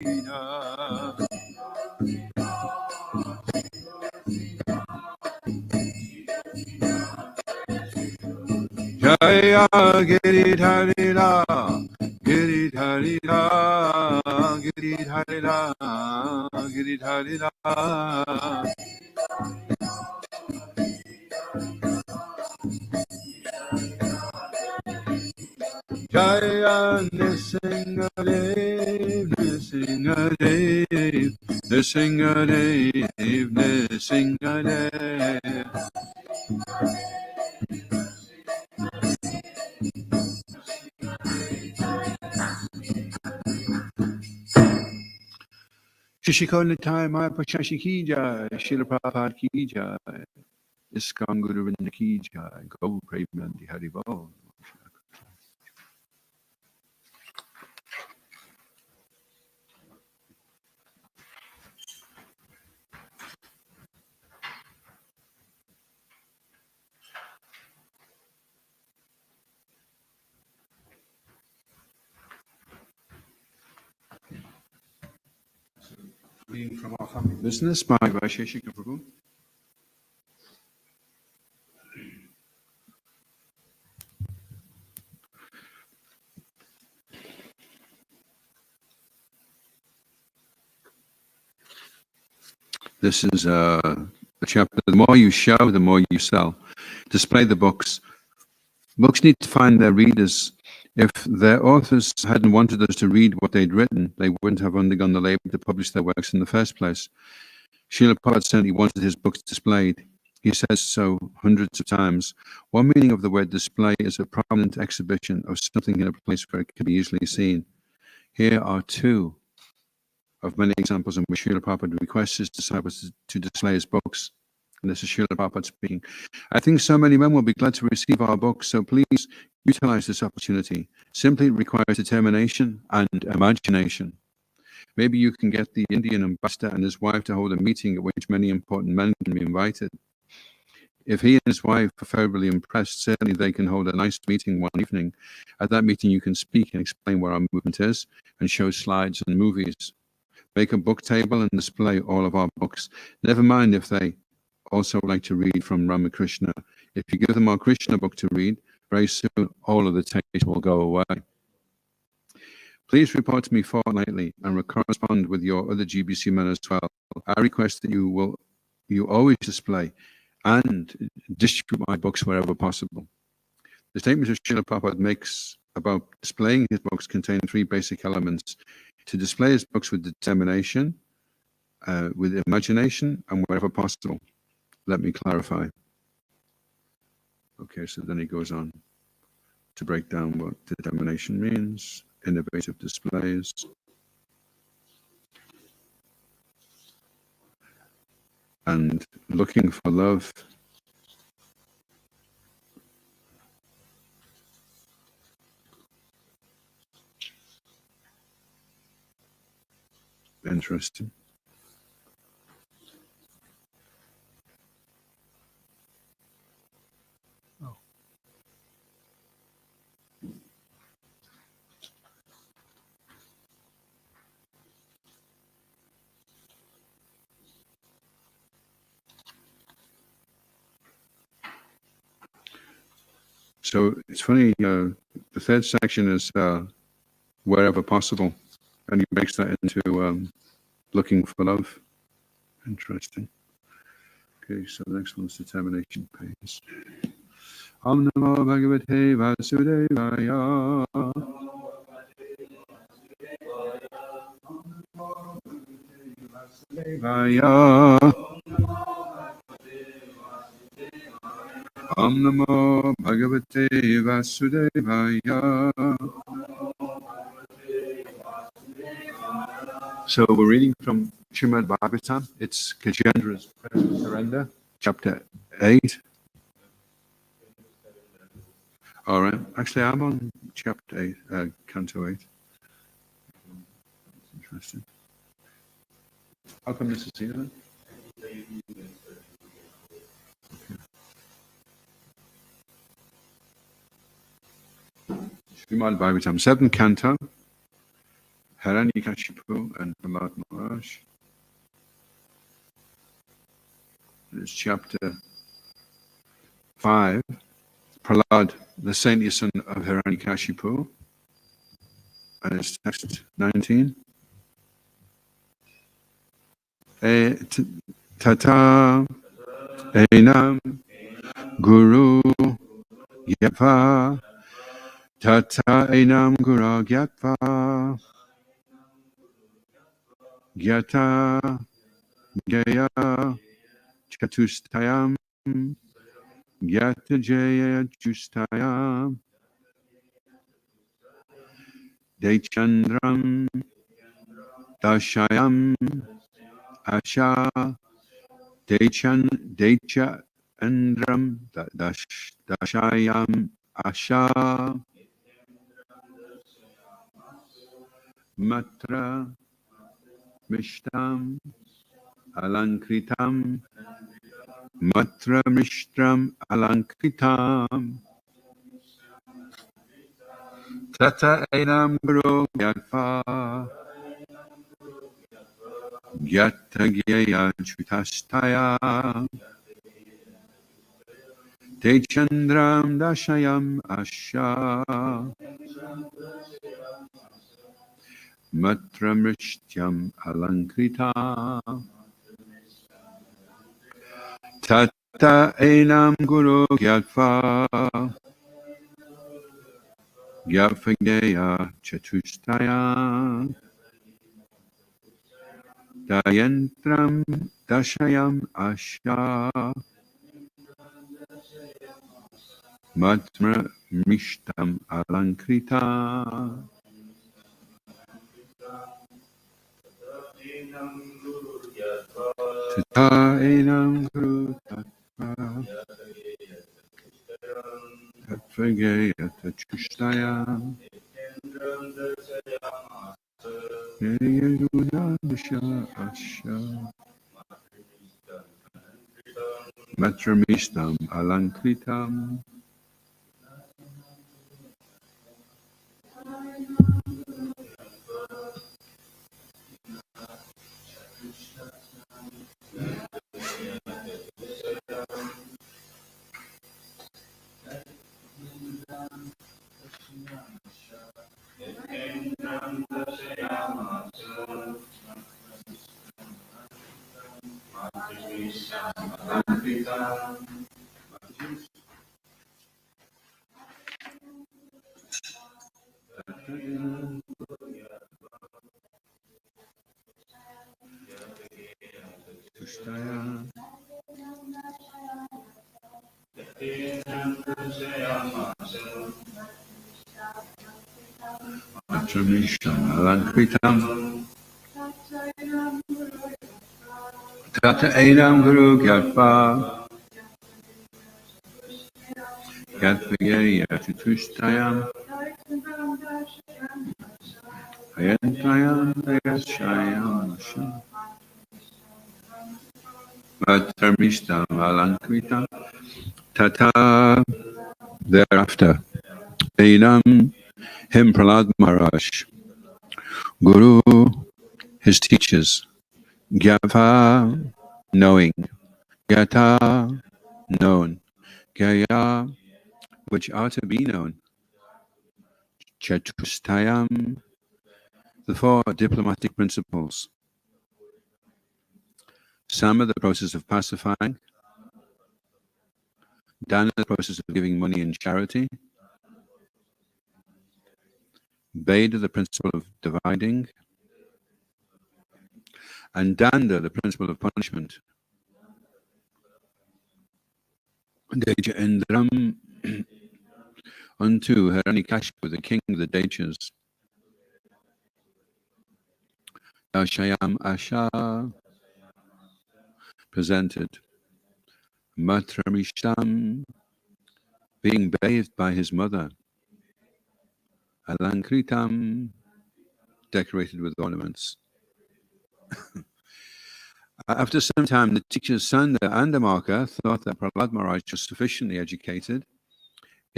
Jaya Giridharira, Giridharira, Giridharira, Giridharira. Jaya Nisingadev, Nisingadev, Nisingadev, Nisingadev. Shishikol Nitai Maya Pachashi Ki Jai, Srila Prabhupada Ki Jai, ISKCON Guru Vrinda Ki Jai, Go Premanandi Haribol. Reading from our family business by Vaisheshika Prabhu. This is a chapter. The more you show, the more you sell. Display the books. Books need to find their readers. If their authors hadn't wanted us to read what they'd written, they wouldn't have undergone the labor to publish their works in the first place. Srila Prabhupada certainly wanted his books displayed. He says so hundreds of times. One meaning of the word display is a prominent exhibition of something in a place where it can be easily seen. Here are two of many examples in which Srila Prabhupada requests his disciples to display his books. And this is Srila Prabhupada speaking. I think so many men will be glad to receive our books, so please utilize this opportunity. Simply requires determination and imagination. Maybe you can get the Indian ambassador and his wife to hold a meeting at which many important men can be invited. If he and his wife are favorably impressed, certainly they can hold a nice meeting one evening. At that meeting, you can speak and explain where our movement is and show slides and movies. Make a book table and display all of our books. Never mind if they also like to read from Ramakrishna. If you give them our Krishna book to read, very soon all of the taste will go away. Please report to me fortnightly and correspond with your other GBC men as well. I request that you always display and distribute my books wherever possible. The statements that Srila Prabhupada makes about displaying his books contain three basic elements: to display his books with determination, with imagination, and wherever possible. Let me clarify. Okay, so then he goes on to break down what determination means, innovative displays, and looking for love. Interesting. Oh. So it's funny, the third section is wherever possible, and he makes that into looking for love. Interesting. Okay, so the next one is determination pace. Om Namo Bhagavate Vasudevaya. Om Namo Bhagavate Vasudevaya. So we're reading from Srimad Bhagavatam. It's Gajendra's Surrender, chapter 8. All right. Actually, I'm on chapter 8, canto 8. That's interesting. How come this is here then? Srimad Bhagavatam, 7th canto, Hiranyakashipu and Prahlad Maharaj. It's chapter 5. Prahlad, the saintly son of Hiranyakashipu, and it's text 19. Tata enam guru gyatva, tata enam guru gyatva, gyata gaya chatustayam, gyata jaya justayam, dechandram dashayam asha, decha andram dashayam asha, matra mishtam alankritam, matra mishtam alankritam, tata enam guru gyatva, gyata gyaya chutastaya, te chandram dashayam asha, matra mishtam alankrita, tata enam guru gyatva, gyaphageya chatustaya, dayantram dashayam asha, matra mishtam alankrita, tata enam guru tattva, tattvageya chatustaya, Yayudadasha asha, matramistam alankritam, Tushtaya, matramistam alankritam, tata enam guru gyatva, gyatvageya chatustayam, ayantayam dayashayam asha, matramistam alankritam, tata. Thereafter, enam, him Prahlad Maharaj, Guru, his teachers, Gyava, knowing, Gyata, known, Gaya, which are to be known, Chatustayam, the four diplomatic principles, Sama, the process of pacifying, Dana, the process of giving money in charity, Veda, the principle of dividing, and Danda, the principle of punishment. Deja Indram, unto Hiranyakashipu, the king of the Dechas, Dashayam Asha, presented, Matramishtam, being bathed by his mother, Alankritam, decorated with ornaments. After some time, the teachers Sanda and Amaka thought that Prahlad Maharaj was sufficiently educated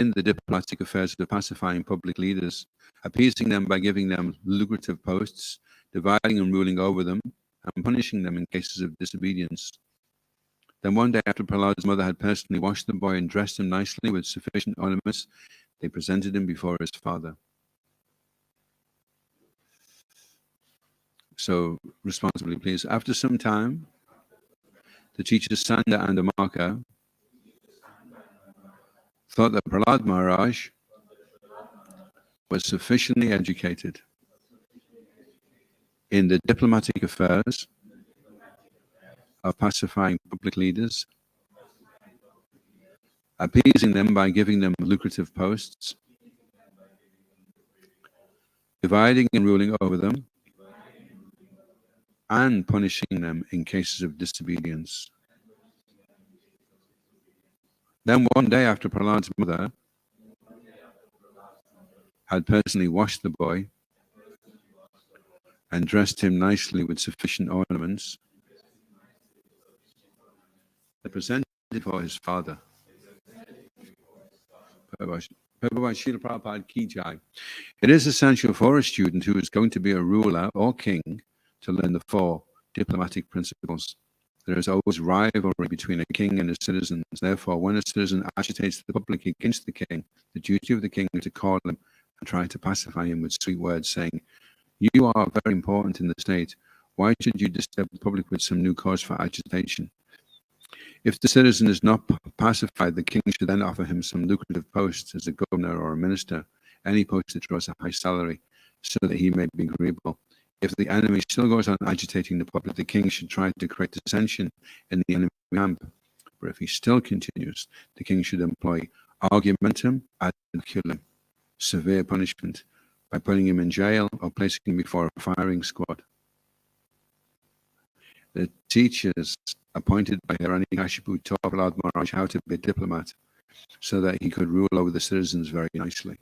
in the diplomatic affairs of pacifying public leaders, appeasing them by giving them lucrative posts, dividing and ruling over them, and punishing them in cases of disobedience. Then one day, after Prahlad's mother had personally washed the boy and dressed him nicely with sufficient ornaments, they presented him before his father. So, responsibly, please. After some time, the teachers Sanda and Amaka thought that Prahlad Maharaj was sufficiently educated in the diplomatic affairs of pacifying public leaders, appeasing them by giving them lucrative posts, dividing and ruling over them, and punishing them in cases of disobedience. Then one day, after Prahlad's mother had personally washed the boy and dressed him nicely with sufficient ornaments, they presented for his father. It is essential for a student who is going to be a ruler or king to learn the four diplomatic principles. There is always rivalry between a king and his citizens. Therefore, when a citizen agitates the public against the king, the duty of the king is to call him and try to pacify him with sweet words, saying, "You are very important in the state. Why should you disturb the public with some new cause for agitation?" If the citizen is not pacified, the king should then offer him some lucrative posts as a governor or a minister, any post that draws a high salary, so that he may be agreeable. If the enemy still goes on agitating the public, the king should try to create dissension in the enemy camp. But if he still continues, the king should employ argumentum ad baculum, severe punishment, by putting him in jail or placing him before a firing squad. The teachers appointed by Hiranyakashipu taught Prahlad Maharaj how to be a diplomat so that he could rule over the citizens very nicely.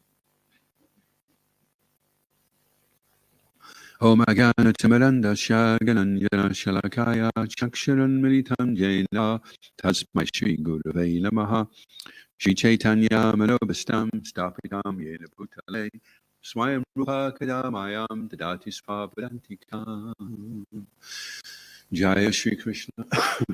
Om Agana Timirandasya Gananjana Shalakaya Chaksharan Militam Jena Tasmai Shri Gurave Namaha Shri Chaitanya Manobastam Stapitam Yena Bhutale Swayam Rupa Kadamayam Dadati Svapadantikam. Jaya Shri Krishna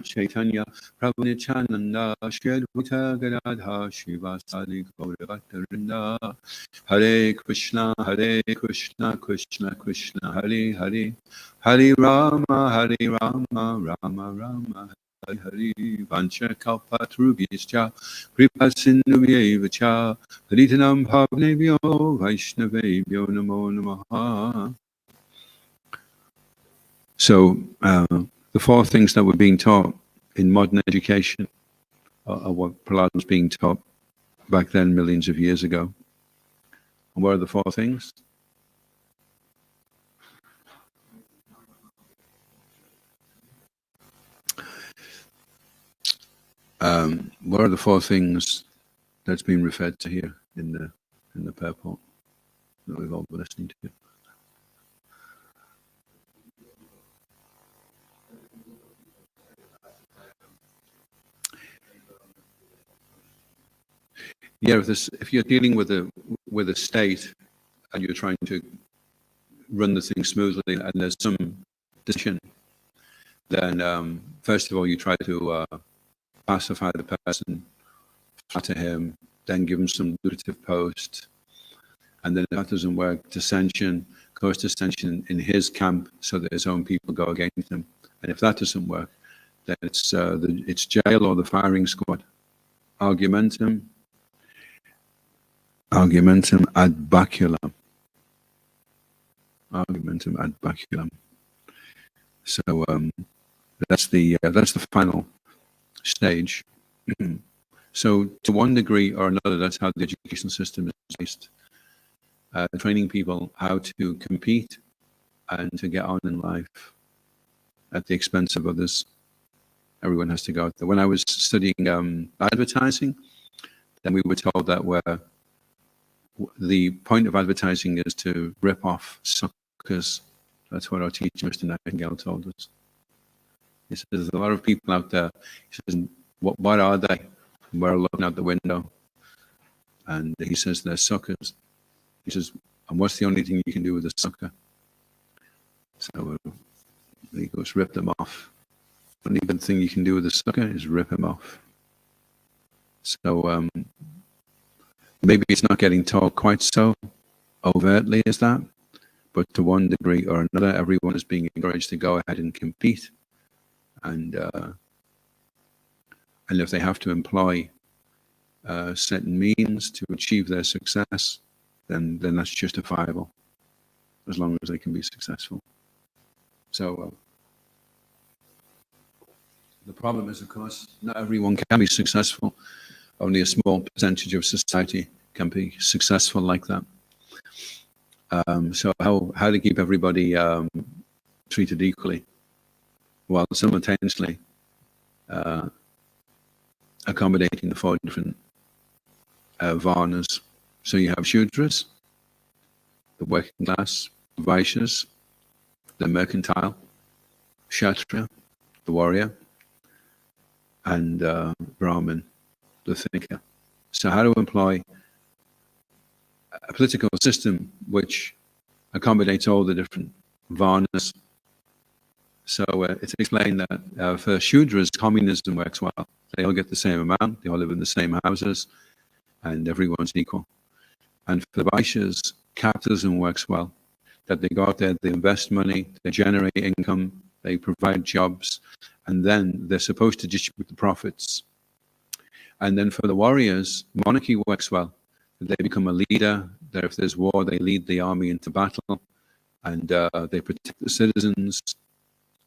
Chaitanya Prabhu Nityananda Shri Adhoksaja Gadadha Shivasadi Gaurabhaktarinda. Hare Krishna Krishna Krishna Hare Hare, Hare Rama Rama Rama Hare Hare. Vancha Kalpatarubhyascha Kripa Sindhubhyevacha Paritanam Bhavnebhyo Vaishnavebhyo Namo Namaha. So, the four things that were being taught in modern education are what Prahlad was being taught back then, millions of years ago. And what are the four things? What are the four things that's been referred to here in the purport that we've all been listening to? Yeah, if you're dealing with a state and you're trying to run the thing smoothly and there's some decision, then first of all you try to pacify the person, flatter him, then give him some lucrative post, and then if that doesn't work, dissension, cause dissension in his camp so that his own people go against him, and if that doesn't work, then it's jail or the firing squad. Argumentum ad baculum. Argumentum ad baculum. So that's the final stage. So to one degree or another, that's how the education system is based. Training people how to compete and to get on in life at the expense of others. Everyone has to go out there. When I was studying advertising, then we were told that the point of advertising is to rip off suckers. That's what our teacher, Mr. Nightingale, told us. He says there's a lot of people out there. He says, what are they? We're looking out the window. and he says they're suckers. He says, and what's the only thing you can do with a sucker? So he goes, rip them off. The only good thing you can do with a sucker is rip him off. So maybe it's not getting taught quite so overtly as that, but to one degree or another, everyone is being encouraged to go ahead and compete. And if they have to employ certain means to achieve their success, then that's justifiable, as long as they can be successful. So the problem is, of course, not everyone can be successful. Only a small percentage of society can be successful like that. So how to keep everybody treated equally, while simultaneously accommodating the 4 different varnas. So you have Shudras, the working class, Vaishyas, the mercantile, Kshatriya, the warrior, and Brahmin, the thinker. So how to employ a political system which accommodates all the different varnas. So it's explained that for Shudras, communism works well. They all get the same amount, they all live in the same houses, and everyone's equal. And for the Vaishyas, capitalism works well. That they go out there, they invest money, they generate income, they provide jobs, and then they're supposed to distribute the profits. And then for the warriors, monarchy works well. They become a leader. If there's war, they lead the army into battle, and they protect the citizens.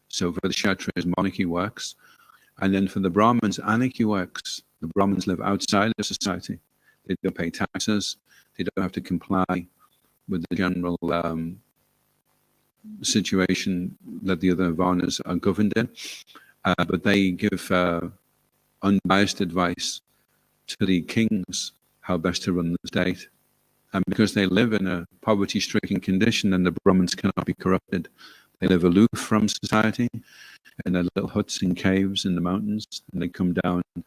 So for the Kshatriyas, monarchy works. And then for the Brahmins, anarchy works. The Brahmins live outside of society. They don't pay taxes. They don't have to comply with the general situation that the other varnas are governed in. But they give unbiased advice to the kings how best to run the state. And because they live in a poverty-stricken condition, and the Brahmins cannot be corrupted, they live aloof from society in their little huts and caves in the mountains. And they come down and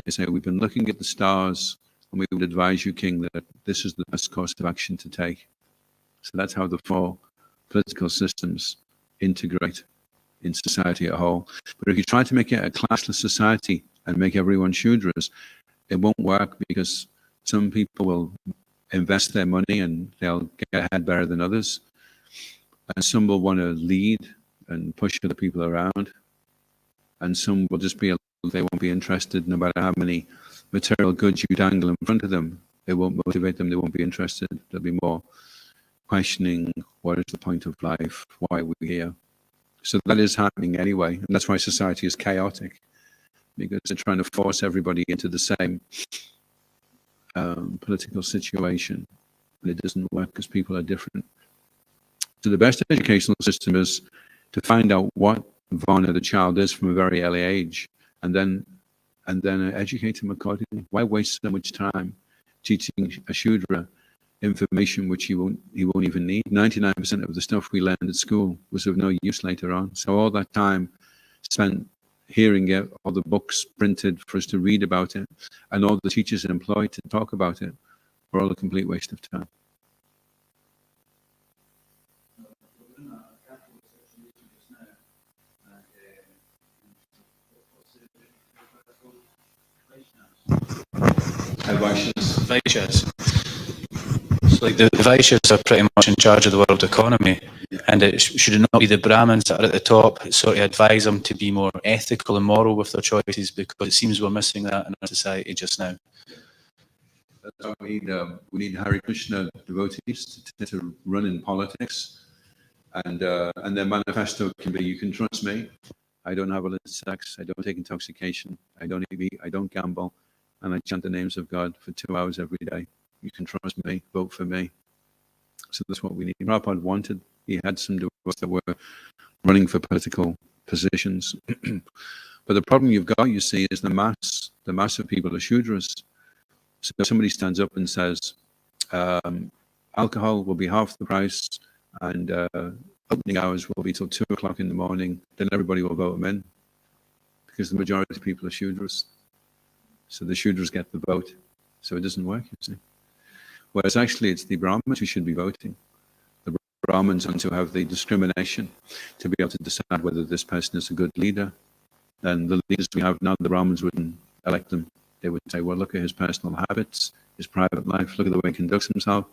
they say, we've been looking at the stars, and we would advise you, king, that this is the best course of action to take. So that's how the 4 political systems integrate in society as a whole. But if you try to make it a classless society and make everyone Shudras, it won't work, because some people will invest their money and they'll get ahead better than others. And some will want to lead and push other people around. And some will just be, they won't be interested no matter how many material goods you dangle in front of them. It won't motivate them, they won't be interested. They'll be more questioning, what is the point of life? Why are we here? So that is happening anyway. And that's why society is chaotic, because they're trying to force everybody into the same political situation. And it doesn't work because people are different. So the best educational system is to find out what varna the child is from a very early age, and then educate him accordingly. Why waste so much time teaching a Shudra information which he won't even need? 99% of the stuff we learned at school was of no use later on. So all that time spent hearing it, all the books printed for us to read about it, and all the teachers employed to talk about it, were all a complete waste of time. Vaishyas. So like the Vaishyas are pretty much in charge of the world economy, and should it not be the Brahmins that are at the top sort of advise them to be more ethical and moral with their choices, because it seems we're missing that in our society just now. That's why we need Hare Krishna devotees to run in politics, and their manifesto can be, you can trust me, I don't have illicit sex, I don't take intoxication, I don't eat, I don't gamble, and I chant the names of God for 2 hours every day. You can trust me, vote for me. So that's what we need. Prabhupada wanted, he had some devotees that were running for political positions. But the problem you've got, you see, is the mass of people are Shudras. So if somebody stands up and says, alcohol will be half the price, and opening hours will be till 2 o'clock in the morning, then everybody will vote him in, because the majority of people are Shudras. So the Shudras get the vote. So it doesn't work, you see. Whereas actually it's the Brahmins who should be voting. The Brahmins want to have the discrimination to be able to decide whether this person is a good leader. And the leaders we have now, the Brahmins wouldn't elect them. They would say, well, look at his personal habits, his private life, look at the way he conducts himself.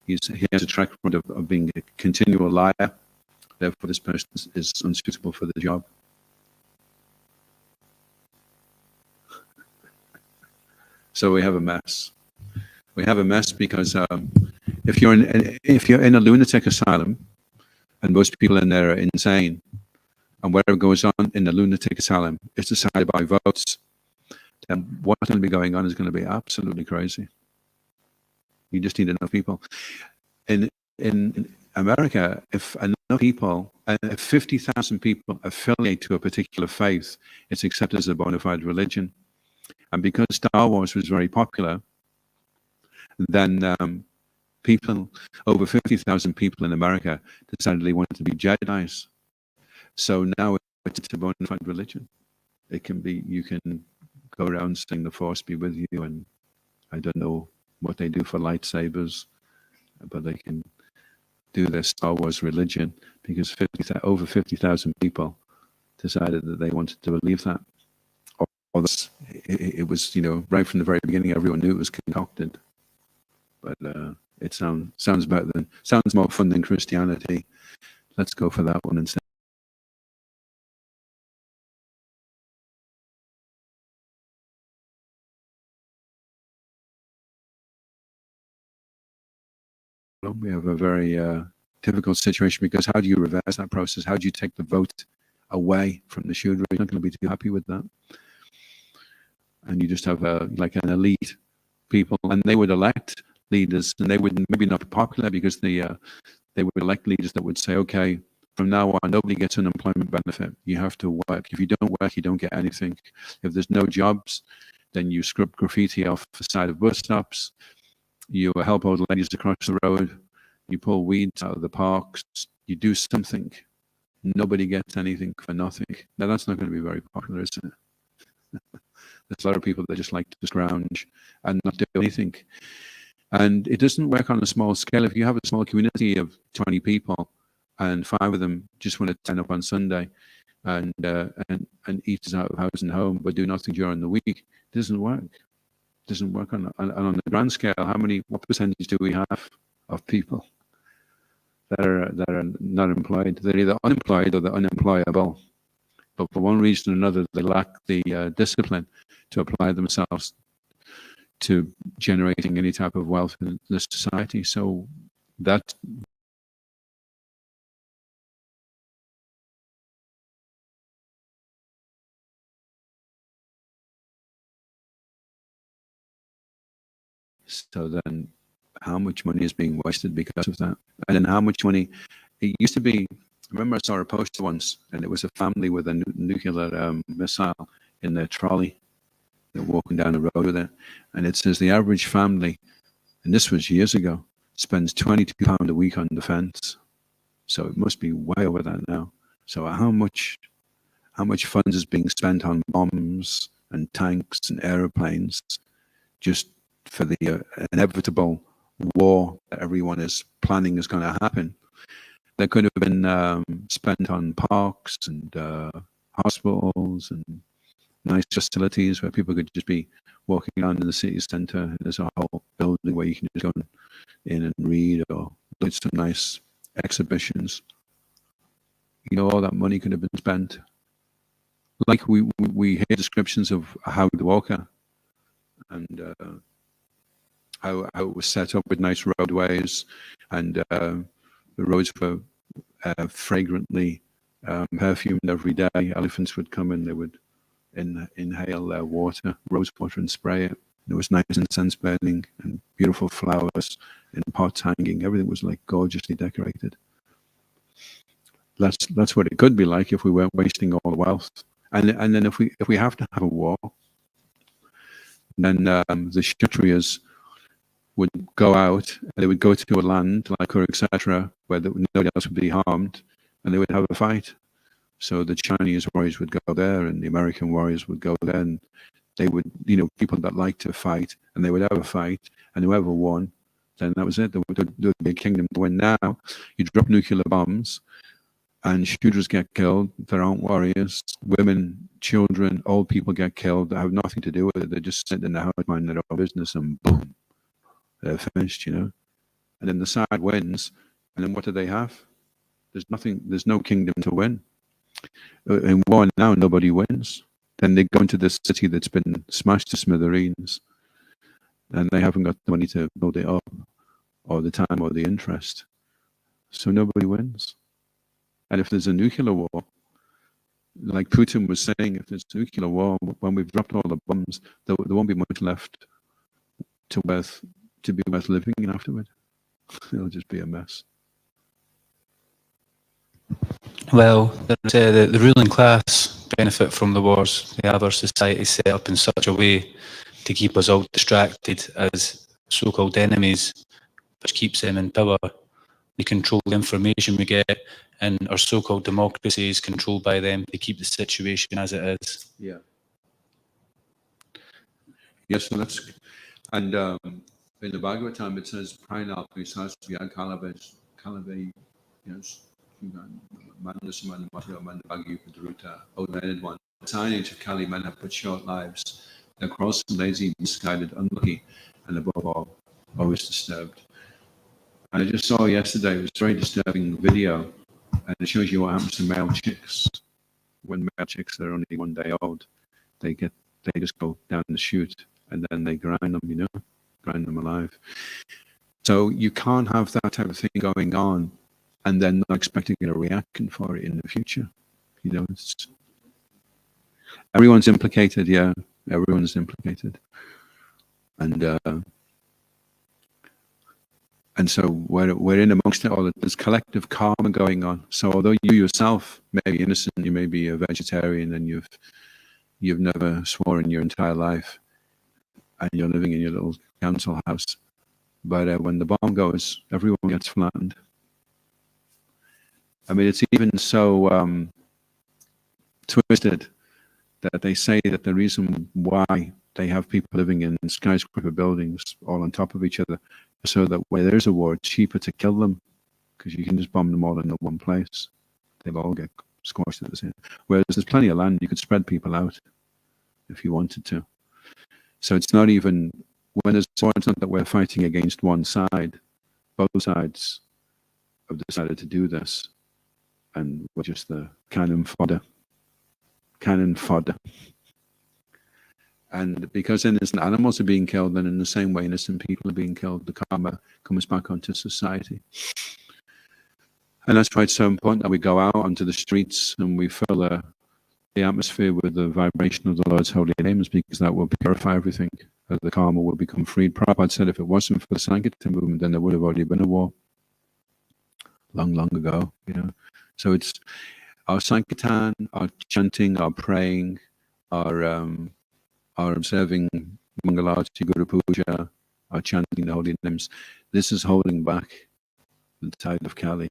He has a track record of being a continual liar. Therefore, this person is unsuitable for the job. So we have a mess. We have a mess because if you're in a lunatic asylum, and most people in there are insane, and whatever goes on in the lunatic asylum is decided by votes, then what's going to be going on is going to be absolutely crazy. You just need enough people. In America, if enough people, if 50,000 people affiliate to a particular faith, it's accepted as a bona fide religion. And because Star Wars was very popular, then people, over 50,000 people in America decided they wanted to be Jedis. So now it's a bona fide religion. It can be, you can go around saying the Force be with you, and I don't know what they do for lightsabers, but they can do their Star Wars religion because over 50,000 people decided that they wanted to believe that. It was, right from the very beginning, everyone knew it was concocted. But it sounds more fun than Christianity. Let's go for that one instead. We have a very difficult situation because how do you reverse that process? How do you take the vote away from the Shudra? You're not going to be too happy with that. And you just have like an elite people, and they would elect leaders, and they would maybe not be popular because they would elect leaders that would say, okay, from now on, nobody gets an unemployment benefit. You have to work. If you don't work, you don't get anything. If there's no jobs, then you script graffiti off the side of bus stops. You help old ladies across the road. You pull weeds out of the parks. You do something. Nobody gets anything for nothing. Now, that's not going to be very popular, is it? There's a lot of people that just like to scrounge and not do anything. And it doesn't work on a small scale. If you have a small community of 20 people and 5 of them just want to turn up on Sunday and eat out of house and home but do nothing during the week, it doesn't work. It doesn't work on the grand scale. What percentage do we have of people that are not employed? They're either unemployed or they're unemployable. But for one reason or another, they lack the discipline to apply themselves to generating any type of wealth in the society. So that so then how much money is being wasted because of that? And then how much money, it used to be, I remember I saw a poster once, and it was a family with a nuclear missile in their trolley. They're walking down the road with it, and it says the average family, and this was years ago, spends £22 a week on defense. So it must be way over that now. So how much funds is being spent on bombs and tanks and airplanes just for the inevitable war that everyone is planning is going to happen? That could have been spent on parks and hospitals and nice facilities where people could just be walking around in the city centre. There's a whole building where you can just go in and read or look at some nice exhibitions. All that money could have been spent. Like we hear descriptions of Howard Walker and how it was set up with nice roadways, and the roads were fragrantly perfumed every day. Elephants would come in, they would inhale their water, rose water, and spray it. There was nice incense burning and beautiful flowers in pots hanging. Everything was like gorgeously decorated. That's what it could be like if we weren't wasting all the wealth. And then if we have to have a war, then the Kshatriyas would go out and they would go to a land like Kurukshetra where nobody else would be harmed, and they would have a fight. So the Chinese warriors would go there, and the American warriors would go there, and they would, people that like to fight, and they would have a fight, and whoever won then that was it. There would be a kingdom to win. Now, you drop nuclear bombs, and Shudras get killed. There aren't warriors. Women, children, old people get killed. They have nothing to do with it. They just sit in the house minding their own business, and boom, they're finished, you know. And then the side wins, and then what do they have? There's nothing. There's no kingdom to win. In war now, nobody wins. Then they go into this city that's been smashed to smithereens, and they haven't got the money to build it up, or the time, or the interest. So nobody wins. And if there's a nuclear war, like Putin was saying, if there's a nuclear war, when we've dropped all the bombs, there won't be much left to be worth living in afterward. It'll just be a mess. Well, the ruling class benefit from the wars. They have our society set up in such a way to keep us all distracted as so-called enemies, which keeps them in power. They control the information we get, and our so-called democracy is controlled by them to keep the situation as it is. Yeah. Yes, so that's, and in the Bhagavatam it says, Pranal Pisasya Kalabe, yes, Mandasaman Matyaman Bhagavatam, O learned one, the teenage of Kali men have put short lives. They're cross, lazy, misguided, unlucky, and above all, always disturbed. And I just saw yesterday, it was a very disturbing video, and it shows you what happens to male chicks. When male chicks are only 1 day old, they just go down the chute, and then they grind them, you know, grind them alive. So you can't have that type of thing going on, and then not expecting a reaction for it in the future. You know, everyone's implicated, yeah, everyone's implicated. And so we're in amongst it all. There's collective karma going on. So although you yourself may be innocent, you may be a vegetarian, and you've never sworn your entire life, and you're living in your little council house, but when the bomb goes, everyone gets flattened. I mean, it's even so twisted that they say that the reason why they have people living in skyscraper buildings all on top of each other, so that where there's a war, it's cheaper to kill them, because you can just bomb them all in one place. They'll all get squashed at the same. Whereas there's plenty of land, you could spread people out if you wanted to. So it's not even, when there's war, it's not that we're fighting against one side. Both sides have decided to do this, and we're just the cannon fodder. Cannon fodder. And because innocent animals are being killed, then in the same way innocent people are being killed, the karma comes back onto society. And that's why it's so important that we go out onto the streets and we fill the atmosphere with the vibration of the Lord's holy names, because that will purify everything. The karma will become freed. Prabhupada said if it wasn't for the Sankirtan movement, then there would have already been a war. Long, long ago, you know. So it's our Sankirtan, our chanting, our praying, our observing Mangalarti, Guru Puja, our chanting the holy names. This is holding back the tide of Kali.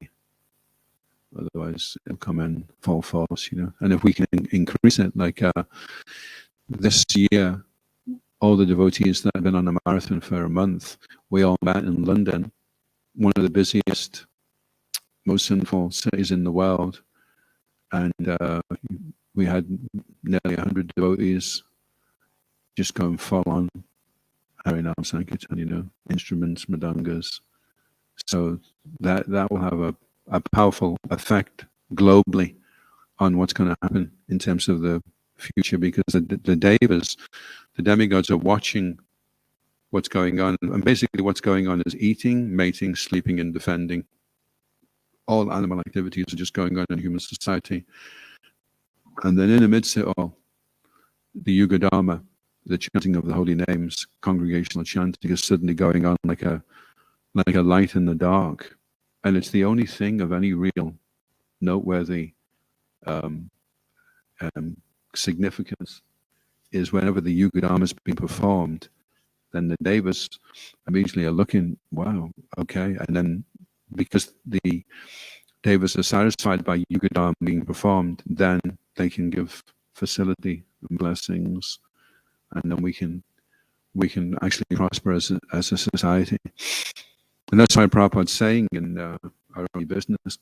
Otherwise, it'll come in full force, you know. And if we can increase it, like this year, all the devotees that have been on a marathon for a month, we all met in London, one of the busiest, most sinful cities in the world. And we had nearly 100 devotees just going full on Harinam Sankirtan, you know, instruments, mridangas. So that will have a powerful effect globally on what's going to happen in terms of the future, because the devas, the demigods, are watching what's going on. And basically what's going on is eating, mating, sleeping, and defending. All animal activities are just going on in human society. And then in the midst of it all, the Yuga Dharma, the chanting of the holy names, congregational chanting, is suddenly going on like a light in the dark. And it's the only thing of any real noteworthy significance, is whenever the Yuga Dharma is being performed, then the devas immediately are looking, wow, okay. And then because the devas are satisfied by Yuga Dharma being performed, then they can give facility and blessings, and then we can actually prosper as a society. And that's why Prabhupada's saying in our early business,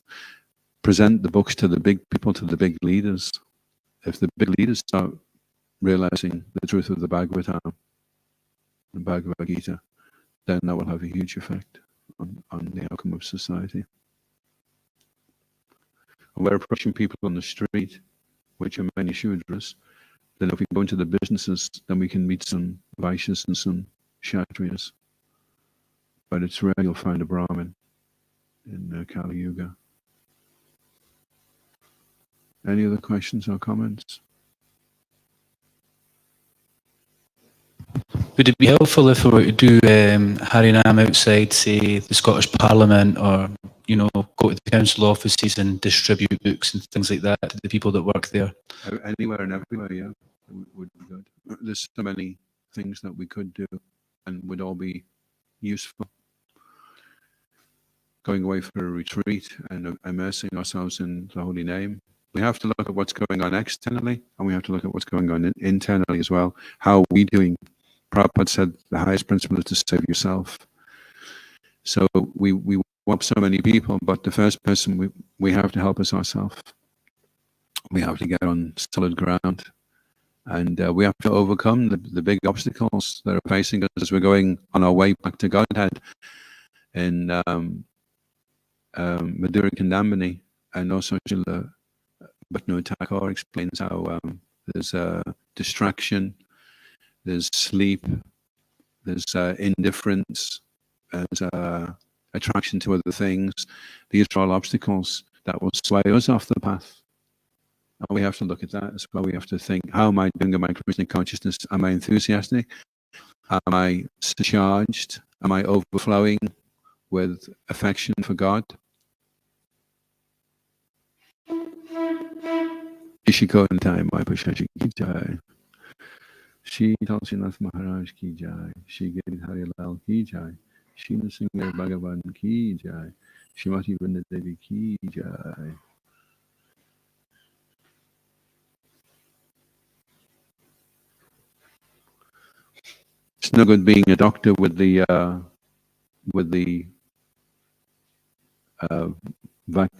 present the books to the big people, to the big leaders. If the big leaders start realizing the truth of the Bhagavatam, the Bhagavad Gita, then that will have a huge effect on the outcome of society. And we're approaching people on the street, which are many Shudras. Then if we go into the businesses, then we can meet some Vaishyas and some Kshatriyas. But it's rare you'll find a Brahmin in Kali Yuga. Any other questions or comments? Would it be helpful if we were to do Harinam outside, say, the Scottish Parliament, or, you know, go to the council offices and distribute books and things like that to the people that work there? Anywhere and everywhere, yeah, would be good. There's so many things that we could do and would all be useful. Going away for a retreat and immersing ourselves in the holy name. We have to look at what's going on externally, and we have to look at what's going on internally as well. How are we doing? Prabhupada said the highest principle is to save yourself. So we help so many people, but the first person we have to help is ourselves. We have to get on solid ground, and we have to overcome the big obstacles that are facing us as we're going on our way back to Godhead in Madhura Kandambani. And also Srila Bhatno Thakur explains how there's distraction, there's sleep, there's indifference, there's attraction to other things. These are all obstacles that will sway us off the path. And we have to look at that as well. We have to think, how am I doing in my Krishna consciousness? Am I enthusiastic? Am I charged? Am I overflowing with affection for God? Ishikodantai Mai Pashashi Ki Jai. Shri Tulsinath Maharaj Ki Jai. Shri Giridhari Lal Ki Jai. Shri Nrsimha Bhagavan Ki Jai. Shrimati Vrinda Devi Ki Jai. It's no good being a doctor with the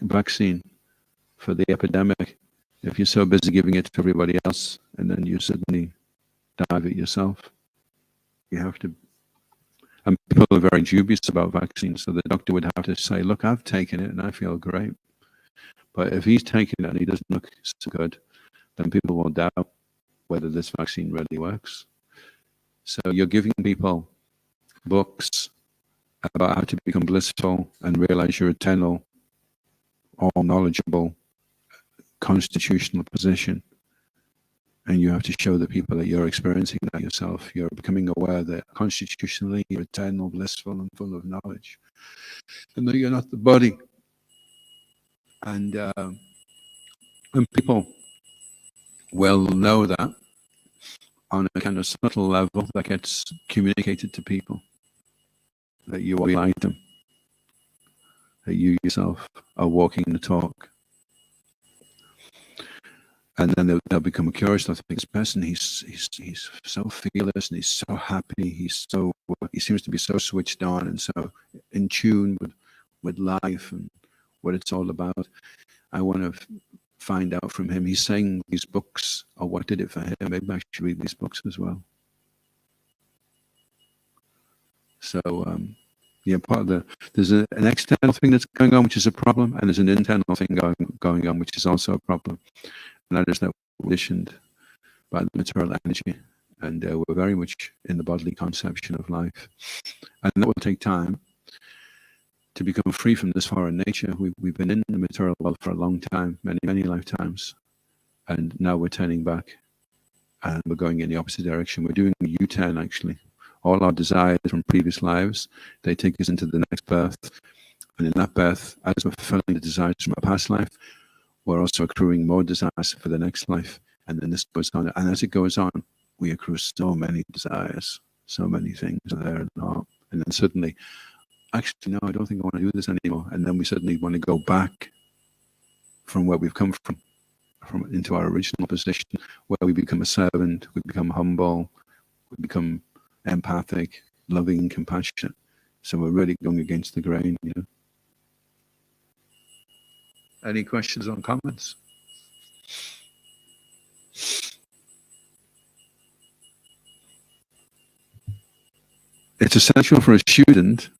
vaccine for the epidemic if you're so busy giving it to everybody else, and then you suddenly die of it yourself. You have to, and people are very dubious about vaccines, so the doctor would have to say, look, I've taken it and I feel great. But if he's taken it and he doesn't look so good, then people will doubt whether this vaccine really works. So you're giving people books about how to become blissful and realize your eternal, all knowledgeable, constitutional position. And you have to show the people that you're experiencing that yourself. You're becoming aware that constitutionally you're eternal, blissful, and full of knowledge. And that you're not the body. And people will know that on a kind of subtle level that gets communicated to people. That you are like them. That you yourself are walking the talk. And then they'll become curious. They'll think, this person, he's so fearless and he's so happy. He seems to be so switched on and so in tune with life and what it's all about. I want to find out from him. He's saying these books are what did it for him. Maybe I should read these books as well. So yeah, there's an external thing that's going on, which is a problem, and there's an internal thing going on, which is also a problem. And that is that we're conditioned by the material energy, and we're very much in the bodily conception of life. And that will take time to become free from this foreign nature. We've been in the material world for a long time, many lifetimes, and now we're turning back, and we're going in the opposite direction. We're doing a U-turn, actually. All our desires from previous lives, they take us into the next birth. And in that birth, as we're fulfilling the desires from our past life, we're also accruing more desires for the next life. And then this goes on. And as it goes on, we accrue so many desires, so many things there and not. And then suddenly, actually, no, I don't think I want to do this anymore. And then we suddenly want to go back from where we've come from into our original position, where we become a servant, we become humble, we become empathic, loving, compassionate. So we're really going against the grain, you know. Any questions or comments? It's essential for a student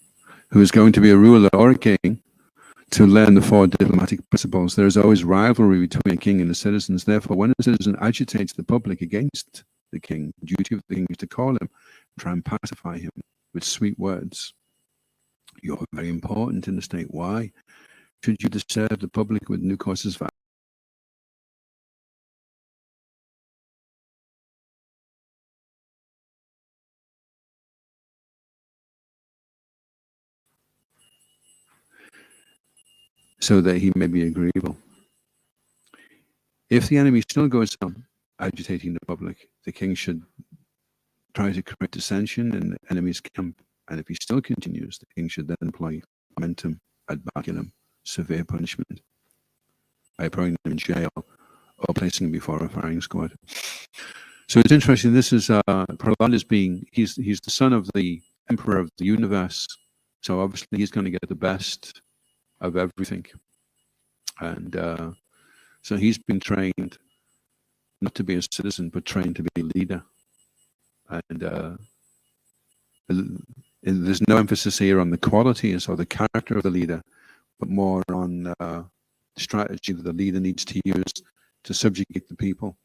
who is going to be a ruler or a king to learn the four diplomatic principles. There is always rivalry between a king and the citizens. Therefore, when a citizen agitates the public against the king, the duty of the king is to call him, try and pacify him with sweet words. You're very important in the state. Why should you disturb the public with new causes of so that he may be agreeable? If the enemy still goes on agitating the public, the king should try to create dissension in the enemy's camp. And if he still continues, the king should then employ momentum ad baculum, severe punishment, by throwing them in jail or placing him before a firing squad. So it's interesting. This is Prahlad is he's the son of the emperor of the universe. So obviously he's going to get the best of everything. And so he's been trained not to be a citizen, but trained to be a leader. And there's no emphasis here on the qualities or the character of the leader, but more on the strategy that the leader needs to use to subjugate the people.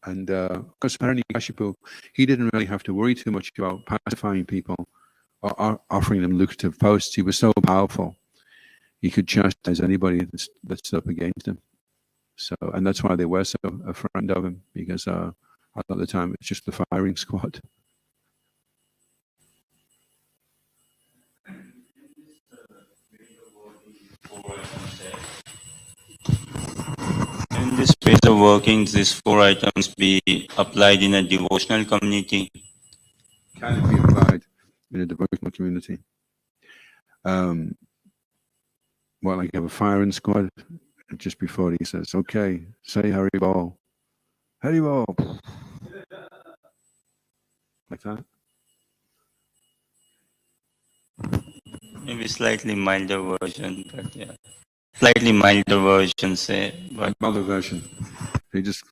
And of course, Hiranyakashipu, he didn't really have to worry too much about pacifying people or offering them lucrative posts. He was so powerful, he could chastise anybody that stood up against him. So, and that's why they were so afraid of him, because a lot of the time it's just the firing squad. In this ways of working, these 4 items be applied in a devotional community? Can it be applied in a devotional community? Well, like you have a firing squad, and just before he says, okay, say Haribol. Haribol. Like that. Maybe slightly milder version, but yeah. Slightly milder version, say. But milder version. They just,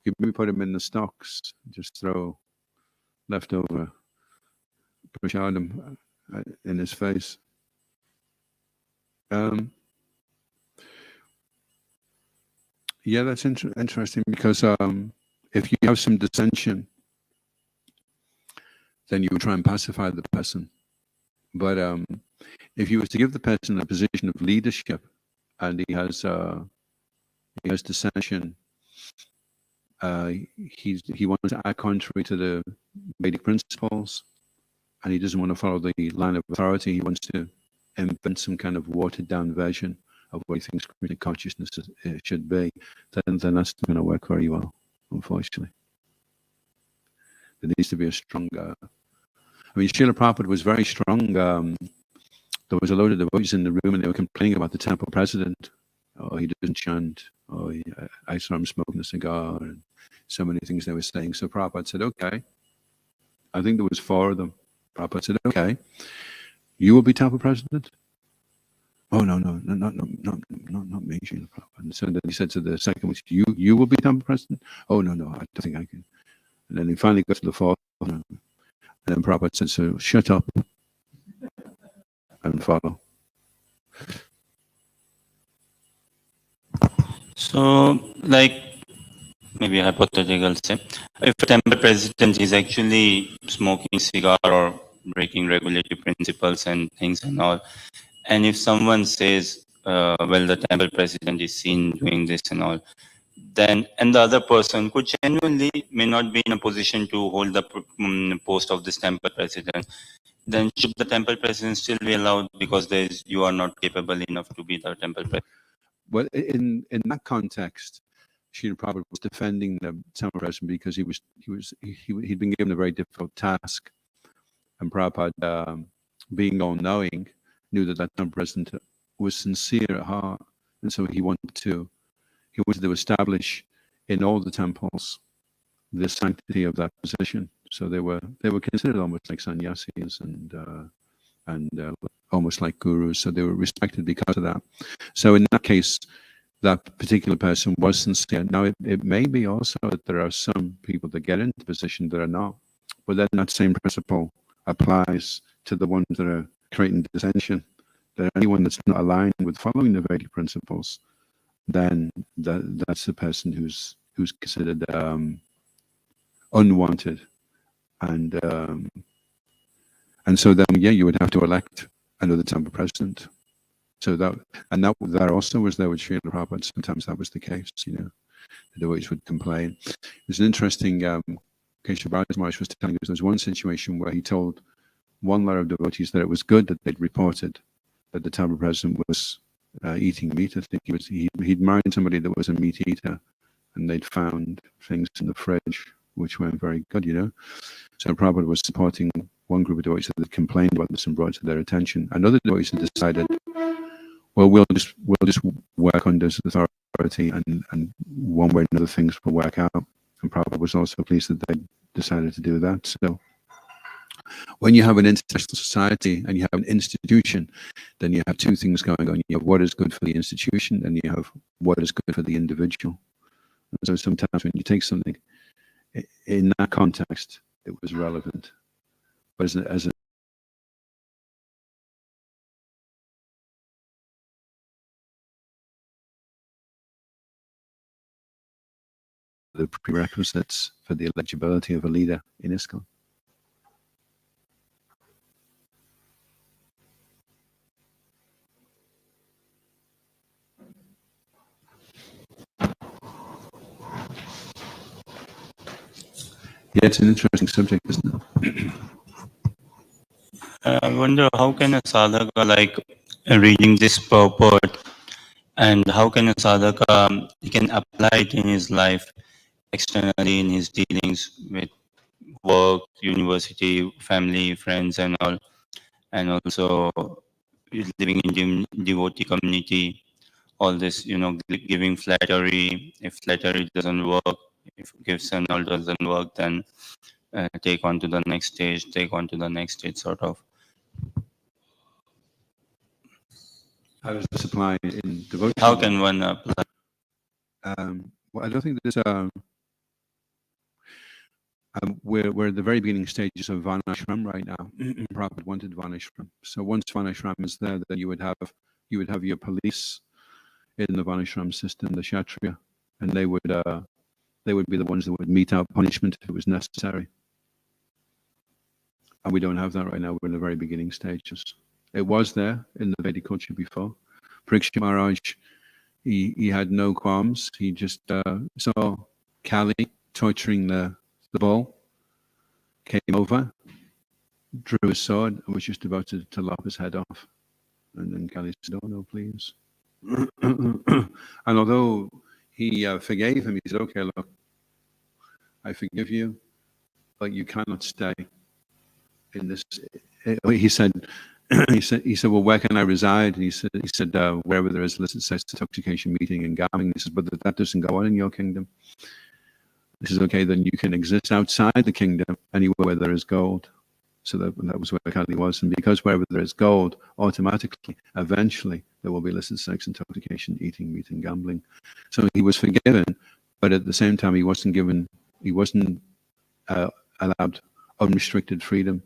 you maybe put him in the stocks, just throw leftover prashadam in his face. Yeah, that's interesting, because if you have some dissension, then you would try and pacify the person. But if you was to give the person a position of leadership and he has dissension, he wants to act contrary to the Vedic principles, and he doesn't want to follow the line of authority. He wants to invent some kind of watered down version of what he thinks Krishna consciousness should be. Then that's not going to work very well, unfortunately. There needs to be a stronger. I mean, Srila Prabhupada was very strong. There was a load of devotees in the room, and they were complaining about the temple president. Oh, he doesn't chant. Oh, I saw him smoking a cigar, and so many things they were saying. So Prabhupada said, okay. I think there was 4 of them. Prabhupada said, okay, you will be temple president? Oh, no, not me, Srila Prabhupada. And so then he said to the second one, you will be temple president? Oh, no, I don't think I can. And then he finally got to the 4th one. And then Prabhupada said, so shut up and follow. so, like, maybe hypothetical, say, if a temple president is actually smoking cigar or breaking regulatory principles and things and all, and if someone says, well, the temple president is seen doing this and all, then, and the other person could genuinely may not be in a position to hold the post of this temple president, then should the temple president still be allowed, because you are not capable enough to be the temple president? Well, in that context, Srila Prabhupada was defending the temple president because he'd been given a very difficult task, and Prabhupada, being all-knowing, knew that temple president was sincere at heart, and so he wanted to establish in all the temples the sanctity of that position. So they were considered almost like sannyasis and almost like gurus. So they were respected because of that. So in that case, that particular person was sincere. Now, it may be also that there are some people that get into the position that are not, but then that same principle applies to the ones that are creating dissension. That anyone that's not aligned with following the Vedic principles, then that's the person who's considered unwanted, and so then you would have to elect another temple president. So that also was there with Srila Prabhupada. Sometimes that was the case, the devotees would complain. There's an interesting case Bharata Maharaj was telling us. There was one situation where he told one lot of devotees that it was good that they'd reported that the temple president was eating meat. I think he'd married somebody that was a meat eater, and they'd found things in the fridge which weren't very good, So Prabhupada was supporting one group of devotees that complained about this and brought it to their attention. Another devotees had decided, well, we'll just work under his authority, and one way or another things will work out. And Prabhupada was also pleased that they decided to do that. So when you have an international society and you have an institution, then you have two things going on. You have what is good for the institution, and you have what is good for the individual. And so sometimes when you take something in that context, it was relevant. But as the prerequisites for the eligibility of a leader in ISKCON. Yeah, it's an interesting subject, isn't it? I wonder how can a sadhaka reading this purport, and how can a sadhaka he can apply it in his life, externally in his dealings with work, university, family, friends, and all, and also living in devotee community. All this, giving flattery. If flattery doesn't work, if gifts and all doesn't work, then take on to the next stage, sort of. How does this apply in devotion? How can one apply? Well, I don't think there's we're at the very beginning stages of Varnashram right now. Prabhupada wanted Varnashram. So once Varnashram is there, then you would have your police in the Varnashram system, the Kshatriya, and they would be the ones that would mete out punishment if it was necessary. And we don't have that right now. We're in the very beginning stages. It was there in the Vedic culture before. Parikshit Maharaj, he had no qualms. He just saw Kali torturing the bull, came over, drew his sword, and was just about to lop his head off. And then Kali said, "Oh no, please." And although he forgave him, he said, "Okay, look, I forgive you, but you cannot stay in this." He said, "Well, where can I reside?" And he said, "Wherever there is illicit sex, intoxication, meeting, and gambling." He says, "But that doesn't go on in your kingdom." This is okay. Then you can exist outside the kingdom, anywhere where there is gold. So that was where Kali was, and because wherever there is gold, automatically, eventually, there will be illicit sex, intoxication, eating, meat, and gambling. So he was forgiven, but at the same time, he wasn't allowed unrestricted freedom.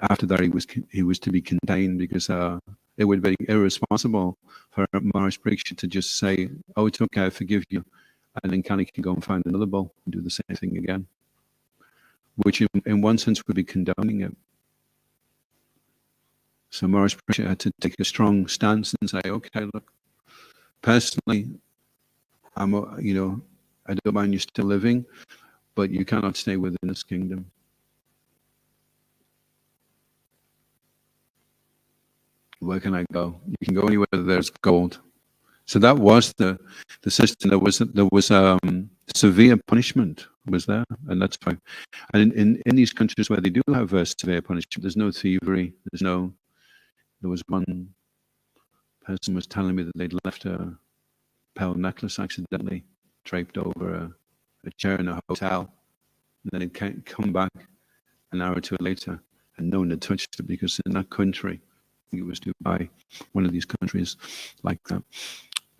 After that, he was to be contained, because it would be irresponsible for Maharaj Parikshit to just say, "Oh, it's okay, I forgive you," and then Kali can go and find another bull and do the same thing again, which in one sense would be condoning it. So Maharaj Parikshit had to take a strong stance and say, "Okay, look, personally, I don't mind you still living, but you cannot stay within this kingdom." Where can I go? You can go anywhere there's gold. So that was the system. There was severe punishment was there, and that's fine. And in these countries where they do have severe punishment, there's no thievery. There was one person was telling me that they'd left a pearl necklace accidentally draped over a chair in a hotel, and then it can't come back an hour or two later, and no one had touched it because in that country, I think it was Dubai, one of these countries like that.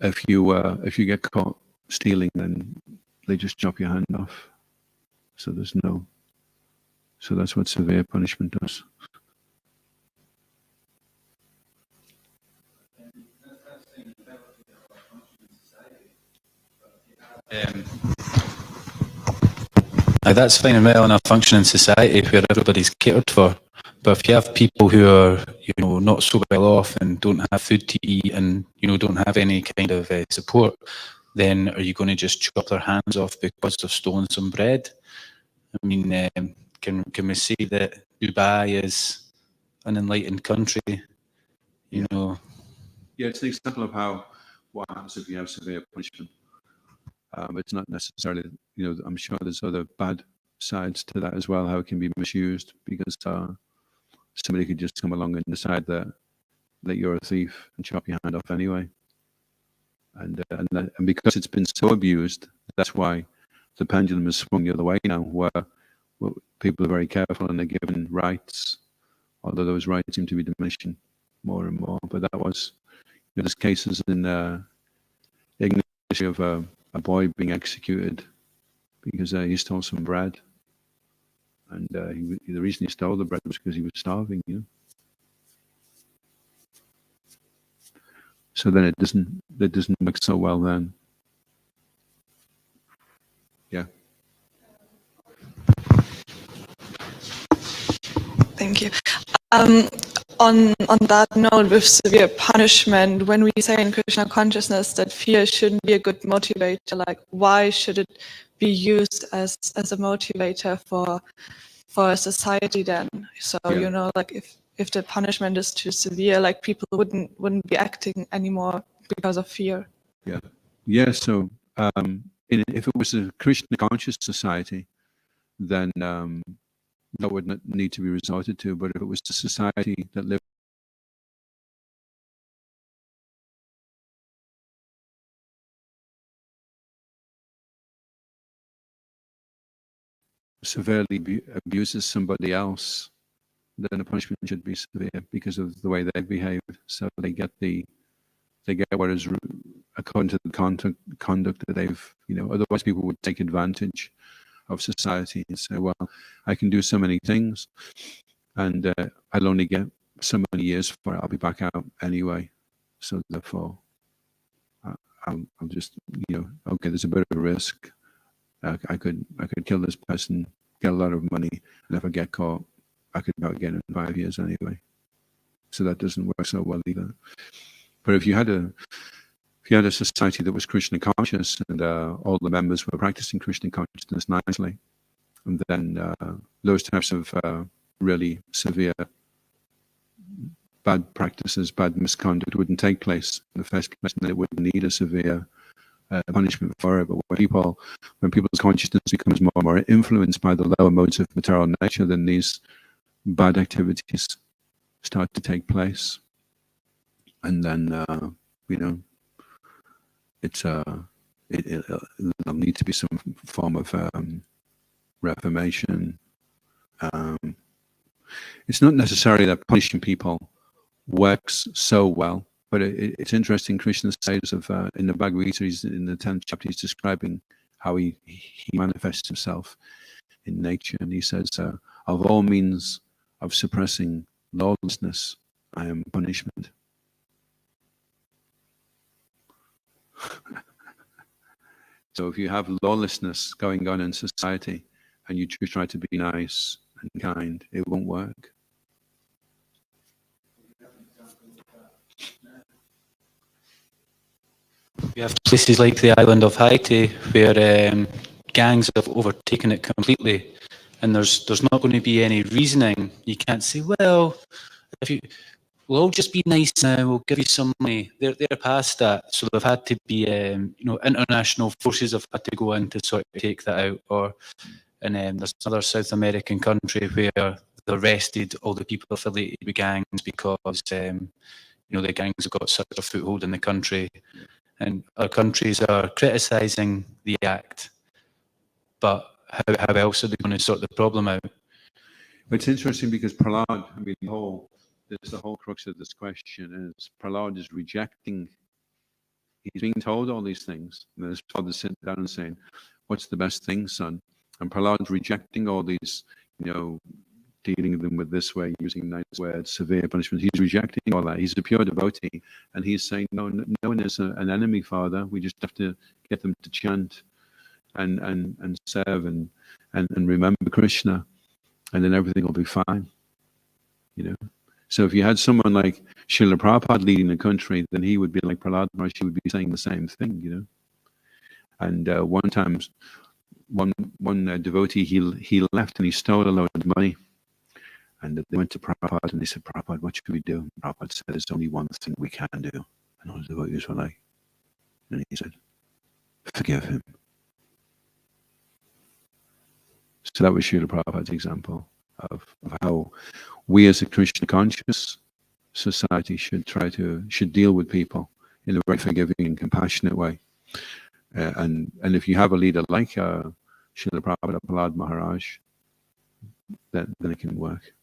If you get caught stealing, then they just chop your hand off. So that's what severe punishment does. That's fine and well in a functioning society where everybody's catered for. But if you have people who are, not so well off and don't have food to eat and, don't have any kind of support, then are you going to just chop their hands off because they've stolen some bread? I mean, can we say that Dubai is an enlightened country? You know? Yeah, it's an example of what happens if you have severe punishment. It's not necessarily, I'm sure there's other bad sides to that as well, how it can be misused, because somebody could just come along and decide that you're a thief and chop your hand off anyway. And because it's been so abused, that's why the pendulum has swung the other way now, where people are very careful and they're given rights, although those rights seem to be diminishing more and more. But that was, there's cases in English of a boy being executed because he stole some bread, and the reason he stole the bread was because he was starving. So then it doesn't work so well then. Yeah. Thank you. On that note, with severe punishment, when we say in Krishna consciousness that fear shouldn't be a good motivator, like why should it be used as a motivator for a society then? So like if the punishment is too severe, like people wouldn't be acting anymore because of fear. Yeah. So if it was a Krishna conscious society, then that would not need to be resorted to. But if it was a society that lived severely abuses somebody else, then the punishment should be severe because of the way they behave. So they get what is according to the conduct that they've, otherwise people would take advantage of society and say, well, I can do so many things and I'll only get so many years for it. I'll be back out anyway. So therefore, I'll just, okay, there's a bit of a risk. I could kill this person, get a lot of money, and if I get caught, I could go again in 5 years anyway. So that doesn't work so well either. But if you had a society that was Krishna conscious and all the members were practicing Krishna consciousness nicely, and then those types of really severe bad practices, bad misconduct wouldn't take place in the first place, and it wouldn't need a severe punishment for it. But when people's consciousness becomes more and more influenced by the lower modes of material nature, then these bad activities start to take place, and then there'll need to be some form of reformation. It's not necessarily that punishing people works so well, but it's interesting. Krishna says in the Bhagavad Gita, in the 10th chapter, he's describing how he manifests himself in nature, and he says, of all means of suppressing lawlessness, I am punishment. So if you have lawlessness going on in society and you try to be nice and kind, it won't work. You have places like the island of Haiti where gangs have overtaken it completely, and there's not going to be any reasoning. You can't say, well, we'll all just be nice now, we'll give you some money. They're past that, so they've had to be, international forces have had to go in to sort of take that out. And there's another South American country where they arrested all the people affiliated with gangs because, the gangs have got such a foothold in the country. And our countries are criticising the act, but how else are they going to sort the problem out? It's interesting because Prahlad, I mean, the whole crux of this question is Prahlad is rejecting. He's being told all these things. And his father's sitting down and saying, "What's the best thing, son?" And Prahlad's rejecting all these, dealing them with this way, using nice words, severe punishment. He's rejecting all that. He's a pure devotee, and he's saying, "No, no one is an enemy, Father. We just have to get them to chant and serve and remember Krishna, and then everything will be fine." So if you had someone like Srila Prabhupada leading the country, then he would be like Prahlad Maharaj. He would be saying the same thing, And one time, one devotee, he left and he stole a load of money. And they went to Prabhupada and they said, "Prabhupada, what should we do?" And Prabhupada said, "There's only one thing we can do." And all the devotees were like, and he said, "Forgive him." So that was Srila Prabhupada's example of how we as a Krishna conscious society should deal with people in a very forgiving and compassionate way. And if you have a leader like Srila Prabhupada, Prahlad Maharaj, then it can work.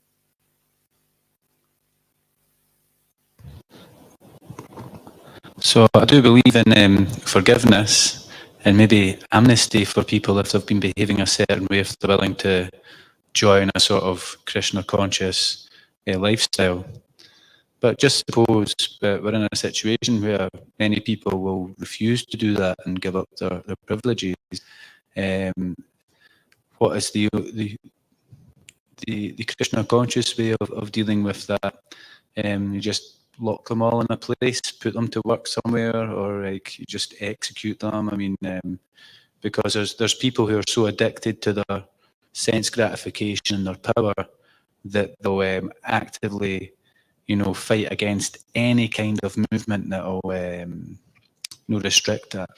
So I do believe in forgiveness and maybe amnesty for people if they've been behaving a certain way, if they're willing to join a sort of Krishna conscious lifestyle. But just suppose we're in a situation where many people will refuse to do that and give up their privileges. What is the Krishna conscious way of dealing with that? You just lock them all in a place, put them to work somewhere, or like you just execute them. I mean, because there's people who are so addicted to their sense gratification and their power that they'll actively, fight against any kind of movement that will restrict that.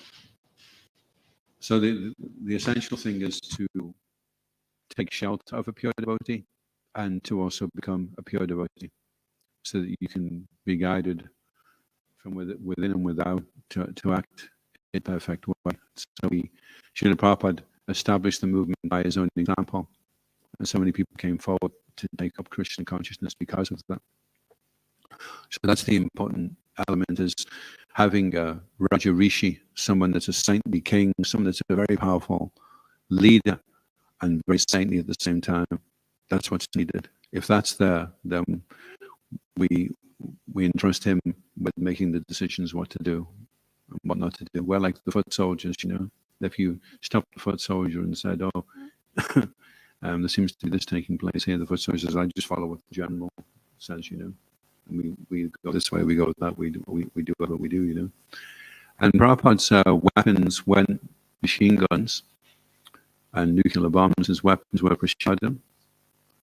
So the essential thing is to take shelter of a pure devotee and to also become a pure devotee, so that you can be guided from within and without to act in a perfect way. So Srila Prabhupada established the movement by his own example, and so many people came forward to take up Krishna consciousness because of that. So that's the important element, is having a Raja Rishi, someone that's a saintly king, someone that's a very powerful leader and very saintly at the same time. That's what's needed. If that's there, then we entrust him with making the decisions what to do and what not to do. We're like the foot soldiers, If you stop the foot soldier and said, "Oh, there seems to be this taking place here," the foot soldier says, "I just follow what the general says," And we go this way, we go that, we do what we do, And Prabhupada's weapons weren't machine guns and nuclear bombs. His weapons were prasadam,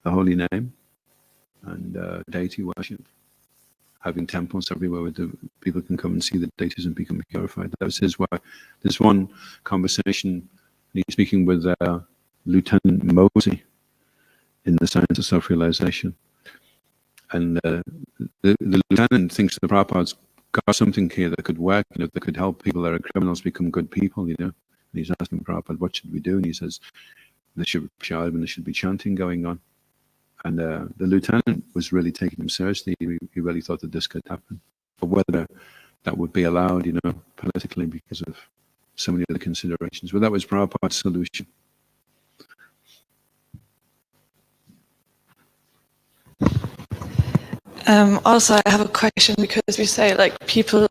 the holy name, and deity worship. Having temples everywhere where the people can come and see the deities and become purified. That was his work. There's one conversation, he's speaking with Lieutenant Mosey in the Science of Self-Realization. And the lieutenant thinks the Prabhupada's got something here that could work, that could help people that are criminals become good people, And he's asking Prabhupada, "What should we do?" And he says, "There should be chanting going on." And the lieutenant was really taking him seriously. He really thought that this could happen. But whether that would be allowed, politically, because of so many other considerations. But that was Prabhupada's solution. Also, I have a question, because we say people,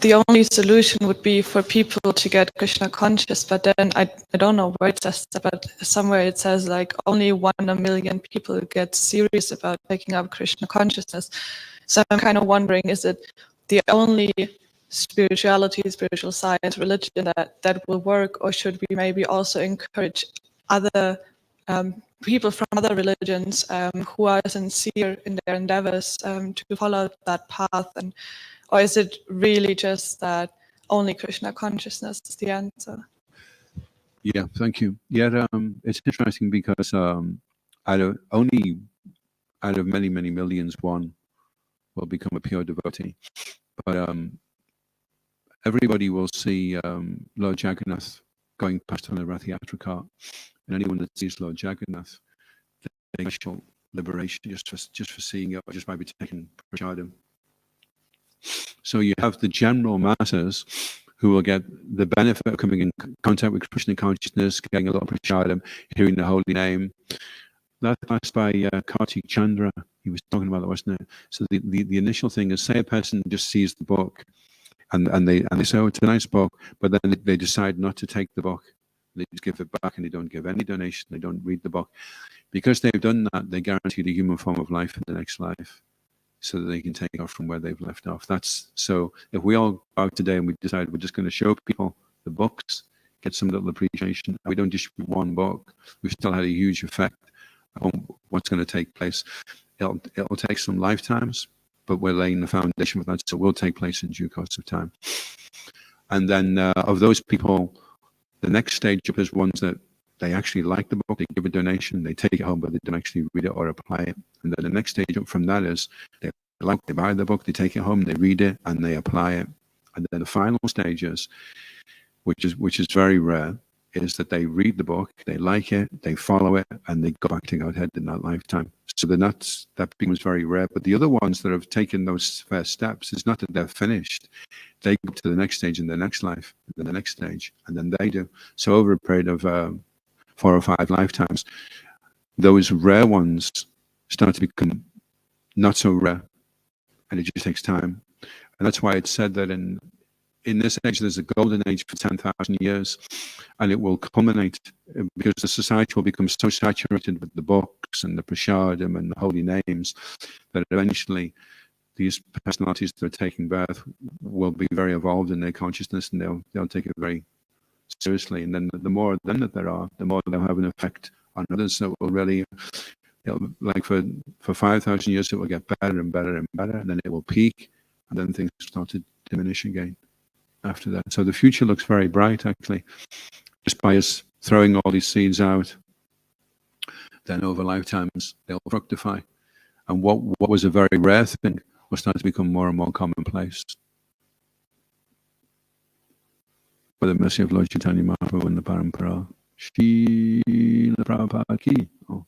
the only solution would be for people to get Krishna conscious, but then I don't know where it says that, but somewhere it says only 1 in a million people get serious about taking up Krishna consciousness. So I'm kind of wondering, is it the only spirituality, spiritual science, religion that will work, or should we maybe also encourage other people from other religions who are sincere in their endeavors to follow that path, or is it really just that only Krishna consciousness is the answer? Yeah, thank you. Yeah, it's interesting because out of many millions, one will become a pure devotee, but everybody will see Lord Jagannath going past on a Rath Yatra cart, And anyone that sees Lord Jagannath, they get special liberation just for seeing it, or just by taking prasadam. So you have the general masses who will get the benefit of coming in contact with Krishna consciousness, getting a lot of prasadam, hearing the holy name. That's by Kartik Chandra. He was talking about that, wasn't it? So the initial thing is, say a person just sees the book, and they say, oh, it's a nice book, but then they decide not to take the book. They just give it back, and they don't give any donation. They don't read the book. Because they've done that, they guarantee the human form of life in the next life, so that they can take off from where they've left off. That's so. If we all go out today and we decide we're just going to show people the books, get some little appreciation, and we don't distribute one book, we've still had a huge effect on what's going to take place. It'll take some lifetimes, but we're laying the foundation for that, so it will take place in due course of time. And then of those people, the next stage up is ones that they actually like the book, they give a donation, they take it home, but they don't actually read it or apply it. And then the next stage up from that is they buy the book, they take it home, they read it, and they apply it. And then the final stage is, which is very rare, is that they read the book, they like it, they follow it, and they go back to Godhead in that lifetime. So then that becomes very rare. But the other ones that have taken those first steps, it's not that they're finished. They go to the next stage in the next life, then the next stage, and then they do. So over a period of 4 or 5 lifetimes, those rare ones start to become not so rare, and it just takes time. And that's why it's said that in this age, there's a golden age for 10,000 years, and it will culminate because the society will become so saturated with the books and the prasadam and the holy names that eventually these personalities that are taking birth will be very evolved in their consciousness, and they'll take it very seriously. And then the more of them that there are, the more they'll have an effect on others. So it will really, like for 5,000 years, it will get better and better and better, and then it will peak, and then things start to diminish again after that. So the future looks very bright, actually, just by us throwing all these seeds out. Then over lifetimes, they'll fructify. And what was a very rare thing will start to become more and more commonplace. For the mercy of Lord Chaitanya Mahaprabhu and the Parampara. Srila Prabhupada ki. Oh.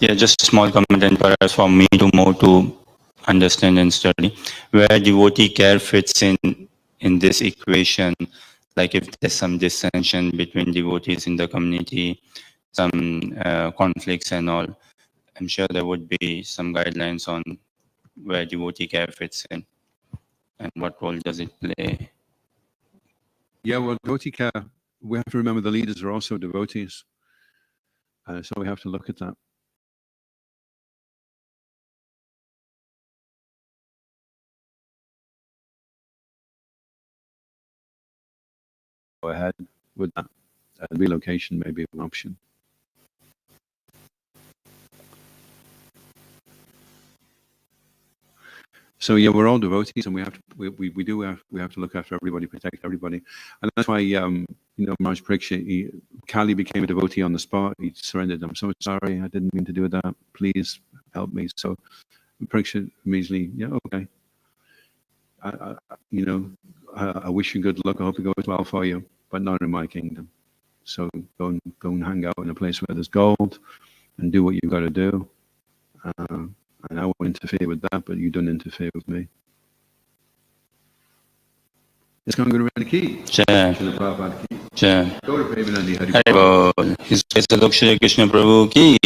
Yeah, just a small comment, and perhaps for me to more to understand and study where devotee care fits in this equation. Like if there's some dissension between devotees in the community, some conflicts and all, I'm sure there would be some guidelines on where devotee care fits in and what role does it play. Yeah, well, devotee care, we have to remember the leaders are also devotees. So we have to look at that. Go ahead with that. Relocation may be an option. So yeah, we're all devotees, and we have to look after everybody, protect everybody, and that's why Maharaj Parikshit, Kali became a devotee on the spot. He surrendered. I'm so sorry, I didn't mean to do that. Please help me. So Parikshit immediately, yeah, okay. I wish you good luck. I hope it goes well for you, but not in my kingdom. So go and hang out in a place where there's gold, and do what you've got to do. And I won't interfere with that, but you don't interfere with me. It's going to go to Ki. Jai. Jai. Go to Premanandi Hari. Hare Bol. His Adhoksaja Krishna Prabhu ki.